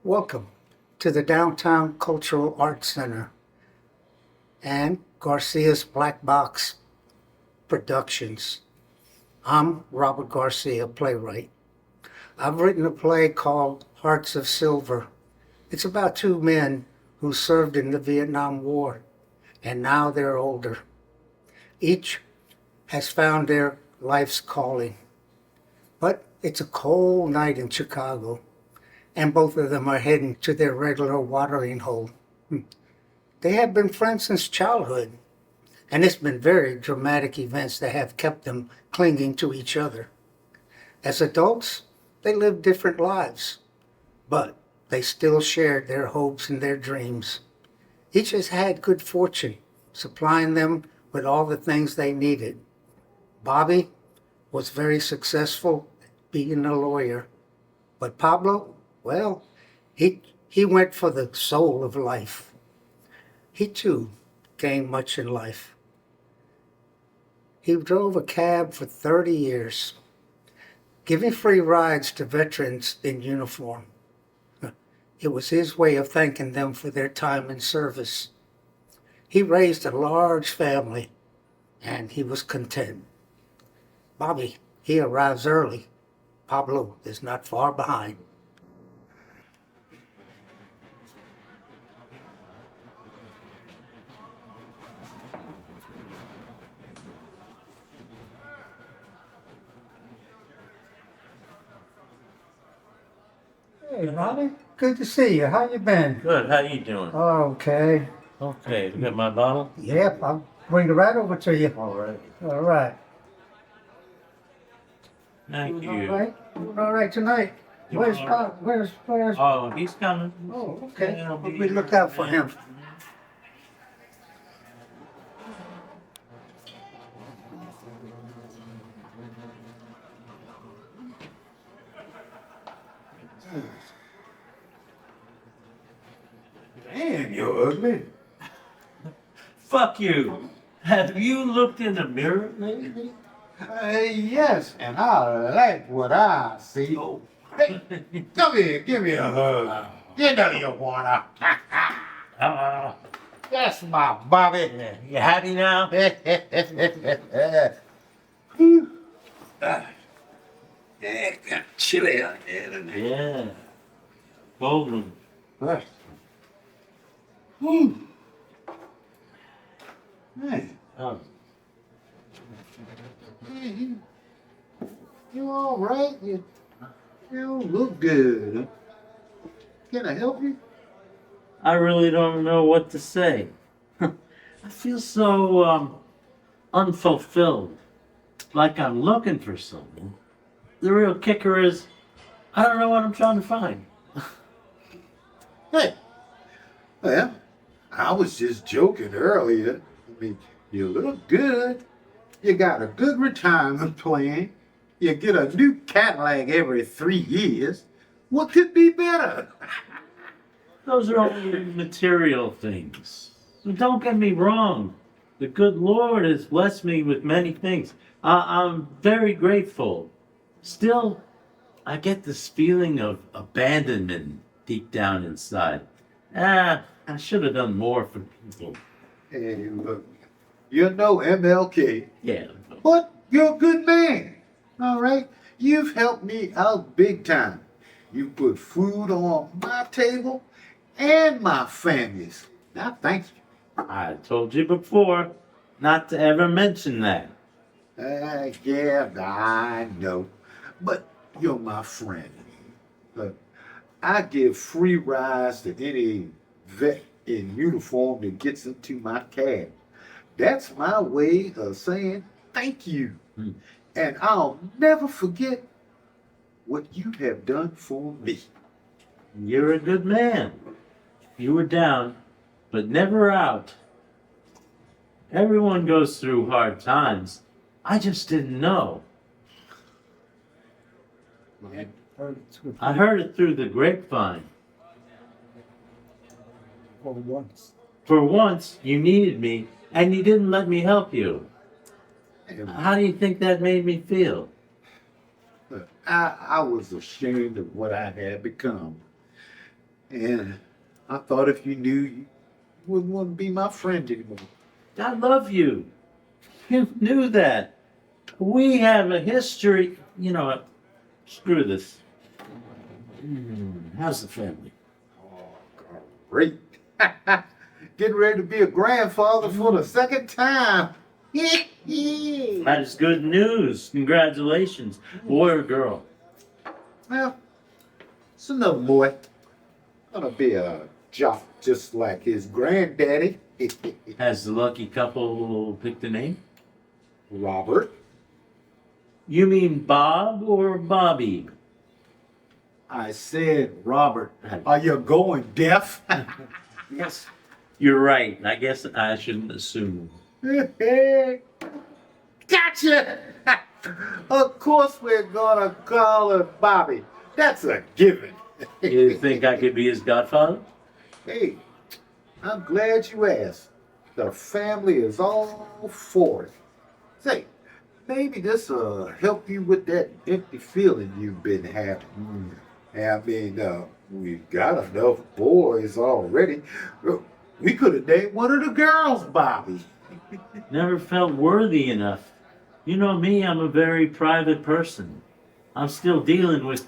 Welcome to the Downtown Cultural Arts Center and Garcia's Black Box Productions. I'm Robert Garcia, playwright. I've written a play called Hearts of Silver. It's about two men who served in the Vietnam War, and now they're older. Each has found their life's calling. But it's a cold night in Chicago, and both of them are heading to their regular watering hole. They have been friends since childhood, and it's been very dramatic events that have kept them clinging to each other. As adults, they live different lives, but they still shared their hopes and their dreams. Each has had good fortune, supplying them with all the things they needed. Bobby was very successful being a lawyer, but Pablo, well, he went for the soul of life. He too gained much in life. He drove a cab for 30 years, giving free rides to veterans in uniform. It was his way of thanking them for their time in service. He raised a large family, and he was content. Bobby, he arrives early. Pablo is not far behind. Hey, Bobby. Good to see you. How you been? Good. How you doing? Okay. Okay. You got my bottle? Yep, I'll bring it right over to you. All right. All right. Thank Doing you. all right? Doing all right tonight? You Where's all Pop? Where's? Oh, he's coming. Oh, okay. Yeah, We look out for him. Damn, you're ugly. Fuck you. Have you looked in the mirror lately? Yes, and I like what I see. Oh. Hey, come here, give me a hug. You know you wanna. That's my Bobby. Yeah. You happy now? Whew. Yeah, it's kind of chilly out there, isn't it? Yeah. Golden. Whew. Man, Oh. you all right? You don't look good. Huh? Can I help you? I really don't know what to say. I feel so unfulfilled. Like I'm looking for something. The real kicker is I don't know what I'm trying to find. Hey, well, I was just joking earlier. I mean, you look good. You got a good retirement plan. You get a new Cadillac every 3 years. What could be better? Those are only material things. Don't get me wrong. The good Lord has blessed me with many things. I'm very grateful. Still, I get this feeling of abandonment deep down inside. I should have done more for people. Hey, look, you're no MLK, Yeah. but you're a good man. All right? You've helped me out big time. You put food on my table and my family's. Now, thank you. I told you before not to ever mention that. Yeah, I know. But you're my friend. Look, I give free rides to any vet in uniform that gets into my cab. That's my way of saying thank you. Hmm. And I'll never forget what you have done for me. You're a good man. You were down, but never out. Everyone goes through hard times. I just didn't know. I heard it through the grapevine. For once. For once, you needed me, and you didn't let me help you. And How do you think that made me feel? I was ashamed of what I had become. And I thought if you knew, you wouldn't want to be my friend anymore. I love you. You knew that. We have a history. You know what? Screw this. How's the family? Oh, great. Getting ready to be a grandfather for the second time. That is good news. Congratulations. Boy or girl? Well, it's another boy. Gonna be a jock just like his granddaddy, Has the lucky couple picked a name? Robert. You mean Bob or Bobby? I said, Robert, are you going deaf? Yes. You're right. I guess I shouldn't assume. Gotcha! Of course we're gonna call her Bobby. That's a given. You think I could be his godfather? Hey, I'm glad you asked. The family is all for it. Say, maybe this will help you with that empty feeling you've been having. I mean, we've got enough boys already. We could have named one of the girls Bobby. Never felt worthy enough. You know me, I'm a very private person. I'm still dealing with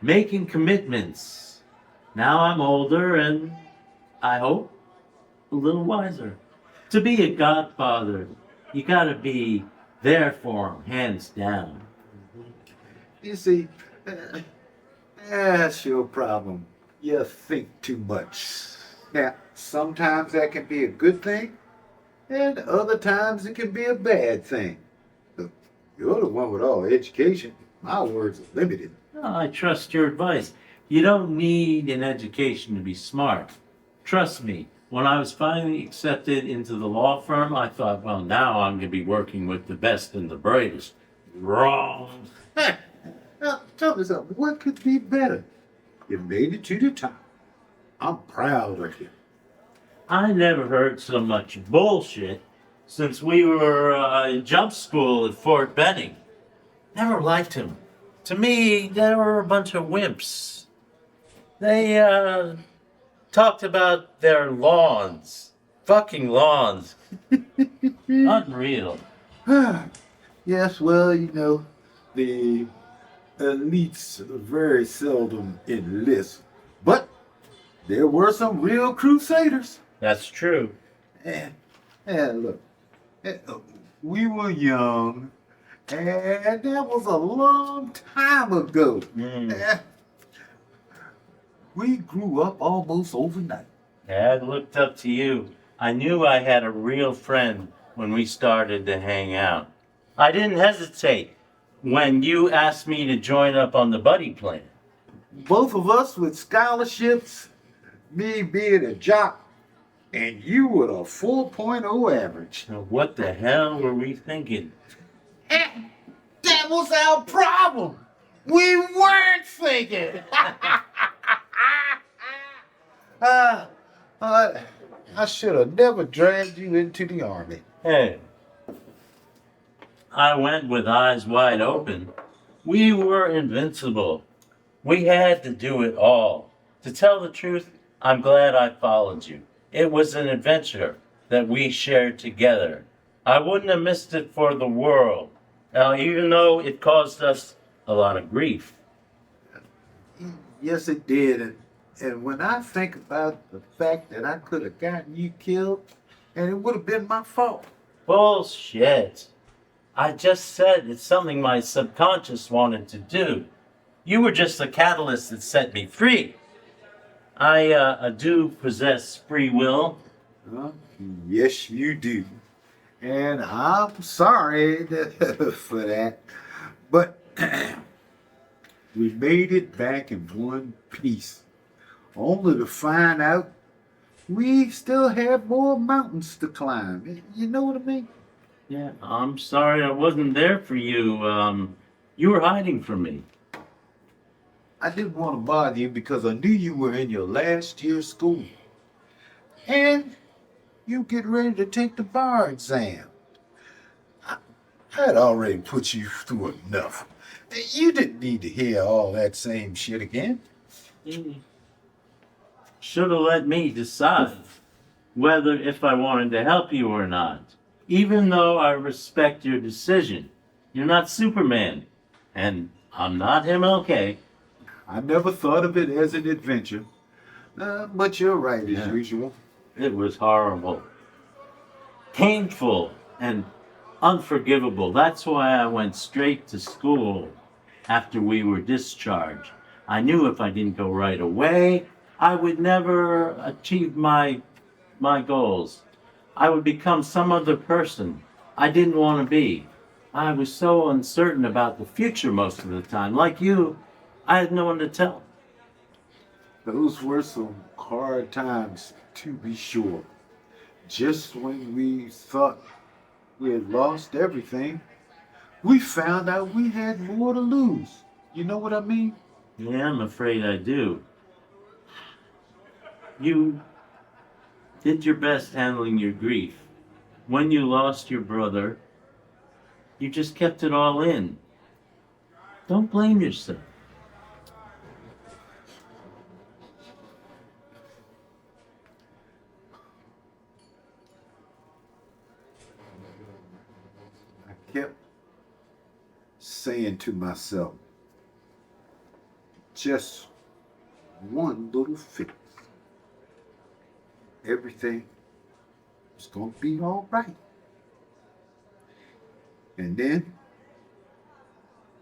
making commitments. Now I'm older and, I hope, a little wiser. To be a godfather, you gotta be there for him, hands down. You see, that's your problem. You think too much. Now, sometimes that can be a good thing, and other times it can be a bad thing. Look, you're the one with all the education. My words are limited. I trust your advice. You don't need an education to be smart. Trust me, when I was finally accepted into the law firm, I thought, well, now I'm going to be working with the best and the brightest. Wrong. Now, tell me something. What could be better? You made it to the top. I'm proud of you. I never heard so much bullshit since we were in jump school at Fort Benning. Never liked him. To me, they were a bunch of wimps. They talked about their lawns. Fucking lawns. Unreal. Yes, well, you know, the elites very seldom enlist. But there were some real crusaders. That's true. And look, we were young, and that was a long time ago. Eh, we grew up almost overnight. I looked up to you. I knew I had a real friend when we started to hang out. I didn't hesitate when you asked me to join up on the buddy plan. Both of us with scholarships, me being a jock, and you with a 4.0 average. Now, what the hell were we thinking? That was our problem. We weren't thinking. I should have never dragged you into the army. Hey, I went with eyes wide open. We were invincible. We had to do it all. To tell the truth, I'm glad I followed you. It was an adventure that we shared together. I wouldn't have missed it for the world, even though it caused us a lot of grief. Yes, it did. And when I think about the fact that I could have gotten you killed, and it would have been my fault. Bullshit. I just said it's something my subconscious wanted to do. You were just the catalyst that set me free. I do possess free will. Yes, you do. And I'm sorry for that. But we made it back in one piece, only to find out we still have more mountains to climb. You know what I mean? Yeah, I'm sorry I wasn't there for you. You were hiding from me. I didn't want to bother you because I knew you were in your last year of school. And you get ready to take the bar exam. I had already put you through enough. You didn't need to hear all that same shit again. should have let me decide whether if I wanted to help you or not. Even though I respect your decision, you're not Superman, and I'm not MLK. I never thought of it as an adventure. But you're right, as Yeah. usual. It was horrible, painful, and unforgivable. That's why I went straight to school after we were discharged. I knew if I didn't go right away, I would never achieve my goals. I would become some other person I didn't want to be. I was so uncertain about the future most of the time. Like you, I had no one to tell. Those were some hard times, to be sure. Just when we thought we had lost everything, we found out we had more to lose. You know what I mean? Yeah, I'm afraid I do. You did your best handling your grief. When you lost your brother, you just kept it all in. Don't blame yourself. I kept saying to myself, just one little fix. Everything is going to be all right. And then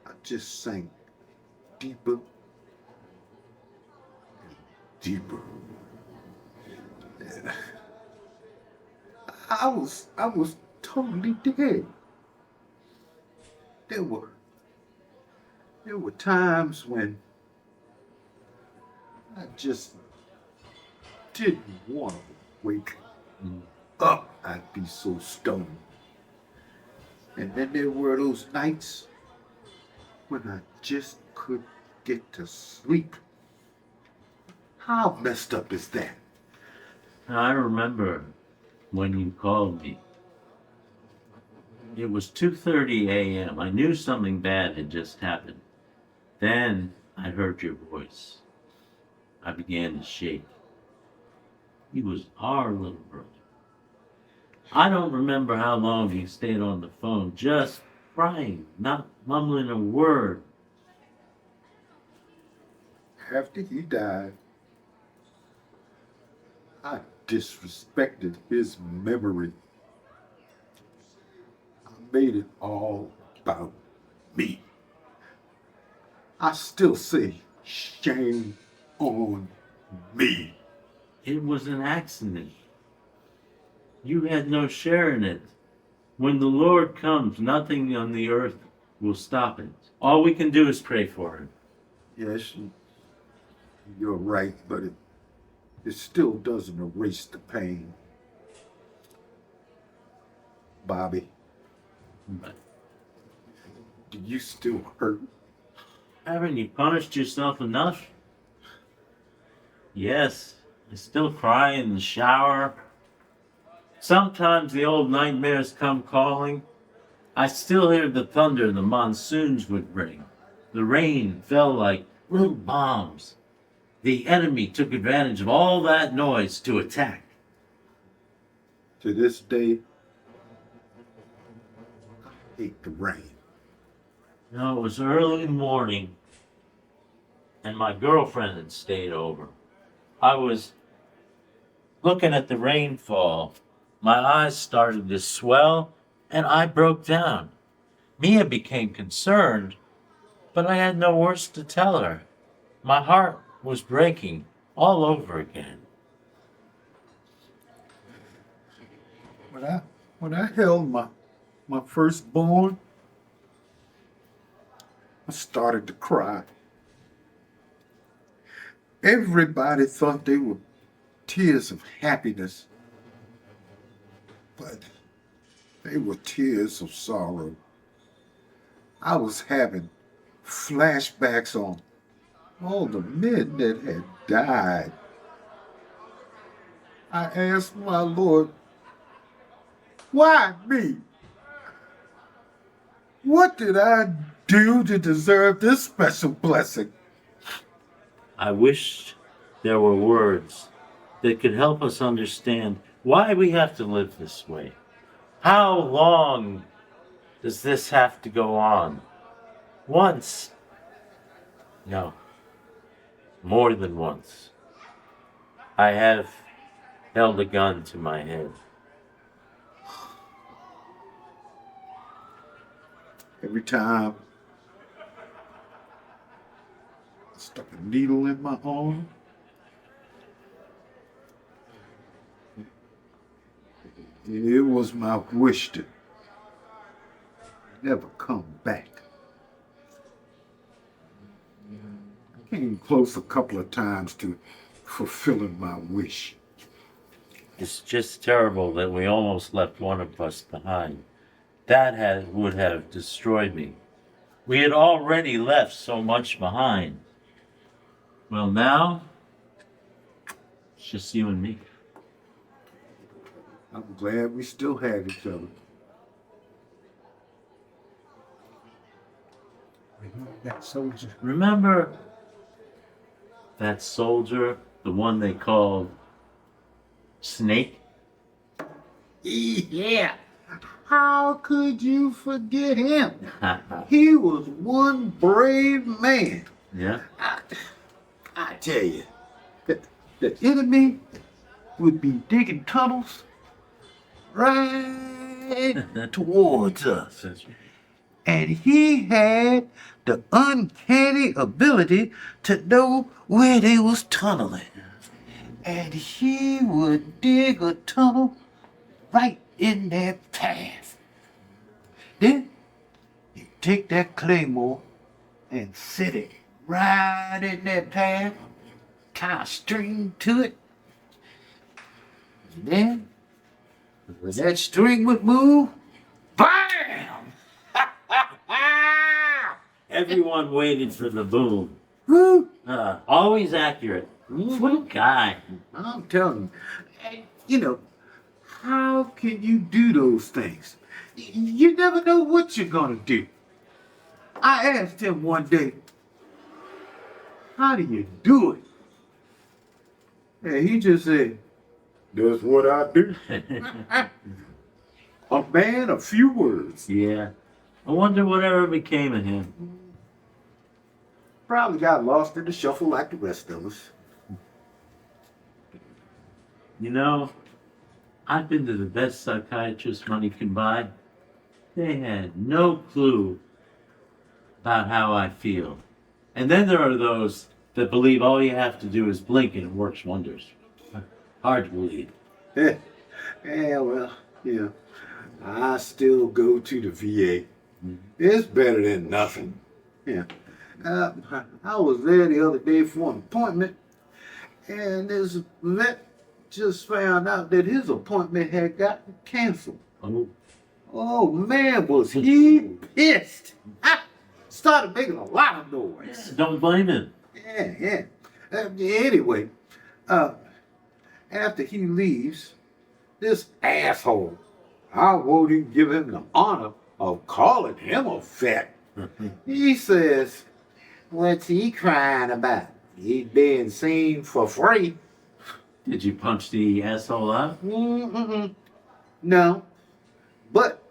I just sank deeper and deeper. And I was totally dead. There were times when I just didn't want to wake up. I'd be so stoned. And then there were those nights when I just couldn't get to sleep. How messed up is that? I remember when you called me. It was 2:30 a.m. I knew something bad had just happened. Then I heard your voice. I began to shake. He was our little brother. I don't remember how long he stayed on the phone, just crying, not mumbling a word. After he died, I disrespected his memory. I made it all about me. I still say, shame on me. It was an accident. You had no share in it. When the Lord comes, nothing on the earth will stop it. All we can do is pray for him. Yes, you're right, but it still doesn't erase the pain. Bobby, But do you still hurt? haven't you punished yourself enough? Yes, I still cry in the shower. Sometimes the old nightmares come calling. I still hear the thunder the monsoons would bring. The rain fell like little bombs. The enemy took advantage of all that noise to attack. To this day, I hate the rain. You know, it was early in the morning, and my girlfriend had stayed over. I was looking at the rainfall. My eyes started to swell, and I broke down. Mia became concerned, but I had no words to tell her. My heart was breaking all over again. When I held my firstborn, I started to cry. Everybody thought they were tears of happiness, but they were tears of sorrow. I was having flashbacks on all the men that had died. I asked my Lord, why me? What did I do to deserve this special blessing? I wished there were words that could help us understand why we have to live this way. How long does this have to go on? Once, no, more than once, I have held a gun to my head. Every time I stuck a needle in my arm, it was my wish to never come back. I came close a couple of times to fulfilling my wish. It's just terrible that we almost left one of us behind. Would have destroyed me. We had already left so much behind. Well, now, it's just you and me. I'm glad we still have each other. Remember that soldier? Remember that soldier, the one they called Snake? Yeah. How could you forget him? He was one brave man. Yeah? I tell you, the enemy would be digging tunnels right towards us. And he had the uncanny ability to know where they was tunneling. And he would dig a tunnel right in their path. Then he'd take that claymore and set it right in their path, tie a string to it. And then, when that string would move, bam! Everyone waited for the boom. Woo! Always accurate. What a guy. I'm telling you, and, you know, how can you do those things? You never know what you're gonna do. I asked him one day, how do you do it? And he just said, that's what I do. A man, a few words. Yeah. I wonder whatever became of him. Probably got lost in the shuffle like the rest of us. You know, I've been to the best psychiatrist money can buy. They had no clue about how I feel. And then there are those that believe all you have to do is blink and it works wonders. Hard to believe. Yeah, well, yeah. I still go to the VA. It's better than nothing. Yeah. I was there the other day for an appointment, and this vet just found out that his appointment had gotten canceled. Oh, Oh man, was he pissed! Started making a lot of noise. don't blame him. Yeah. Anyway, after he leaves, this asshole, I won't even give him the honor of calling him a vet. He says, what's he crying about? He's being seen for free. Did you punch the asshole out? No, but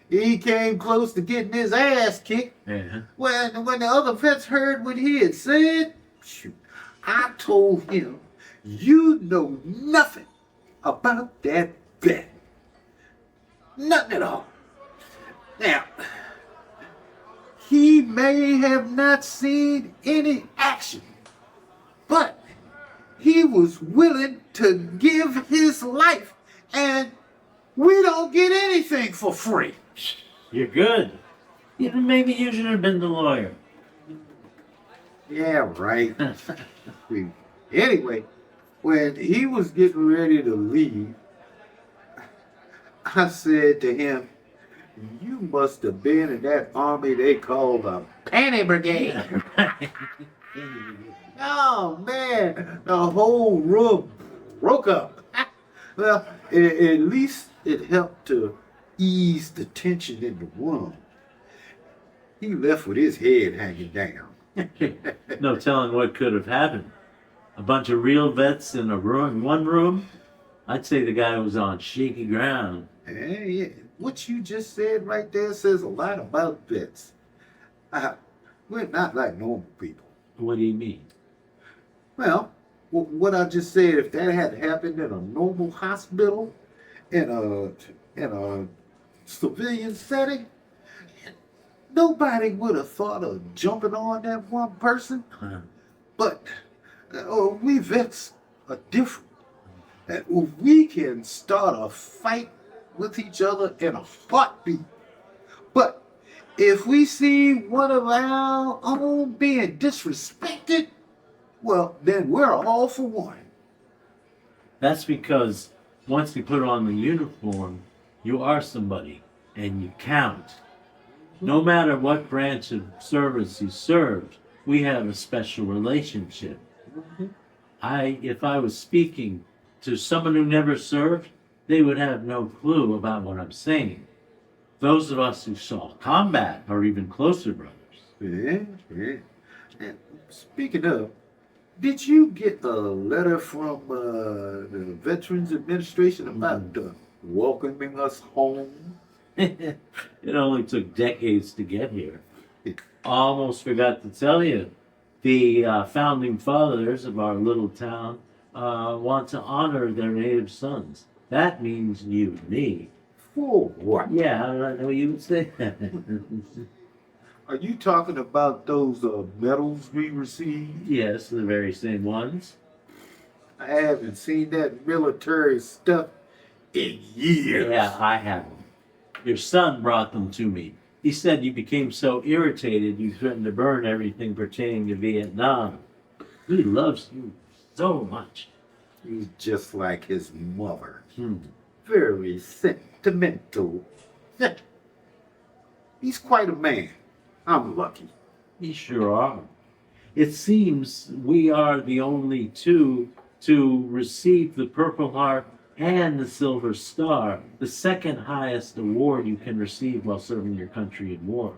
he came close to getting his ass kicked. Yeah. When the other vets heard what he had said, shoot, I told him, you know nothing about that vet. Nothing at all. Now, he may have not seen any action, but he was willing to give his life, and we don't get anything for free. You're good. Maybe you should have been the lawyer. Yeah, right. Anyway, when he was getting ready to leave, I said to him, you must have been in that army they call the Panty Brigade. Oh, man, the whole room broke up. Well, at least it helped to ease the tension in the room. He left with his head hanging down. No telling what could have happened. a bunch of real vets in a room, one room, I'd say the guy was on shaky ground. Yeah. What you just said right there says a lot about vets. Uh, we're not like normal people. What do you mean? Well, what I just said, if that had happened in a normal hospital, in a civilian setting, nobody would have thought of jumping on that one person. But we vets are different. And we can start a fight with each other in a heartbeat. But if we see one of our own being disrespected, well, then we're all for one. That's because once you put on the uniform, you are somebody and you count. No matter what branch of service you served, we have a special relationship. If I was speaking to someone who never served, they would have no clue about what I'm saying. Those of us who saw combat are even closer brothers. Yeah. And speaking of, did you get a letter from the Veterans Administration about welcoming us home? It only took decades to get here. Almost forgot to tell you, the founding fathers of our little town want to honor their native sons. That means you and me. For what? Yeah, I don't know you would say that. Are you talking about those medals we received? Yes, the very same ones. I haven't seen that military stuff in years. Yeah, I have them. Your son brought them to me. He said you became so irritated you threatened to burn everything pertaining to Vietnam. He loves you so much. He's just like his mother. Hmm. Very sentimental. He's quite a man. I'm lucky. You sure are. It seems we are the only two to receive the Purple Heart and the Silver Star, the second highest award you can receive while serving your country in war.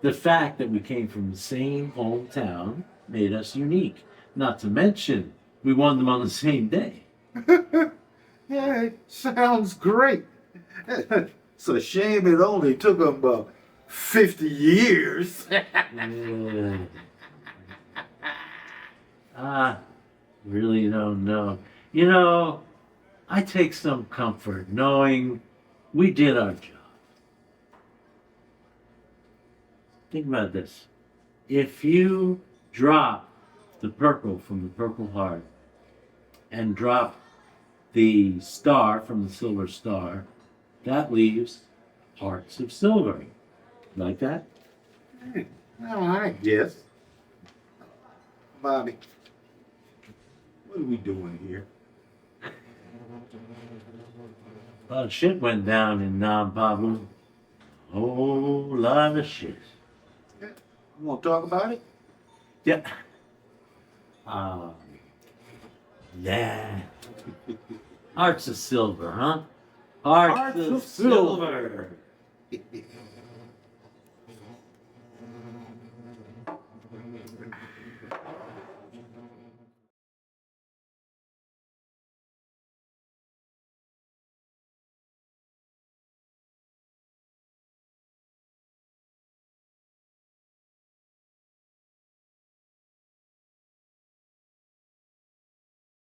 The fact that we came from the same hometown made us unique. Not to mention, we won them on the same day. Yeah, it sounds great. It's a shame it only took them about 50 years. Really don't know. You know, I take some comfort knowing we did our job. Think about this. If you drop the purple from the Purple Heart and drop the star from the Silver Star, that leaves hearts of silver. Like that? I guess. Bobby, what are we doing here? A lot of shit went down in Nam Pablo. A whole lot of shit. You want to talk about it? Yeah. Yeah. Hearts of silver, huh? Hearts of silver.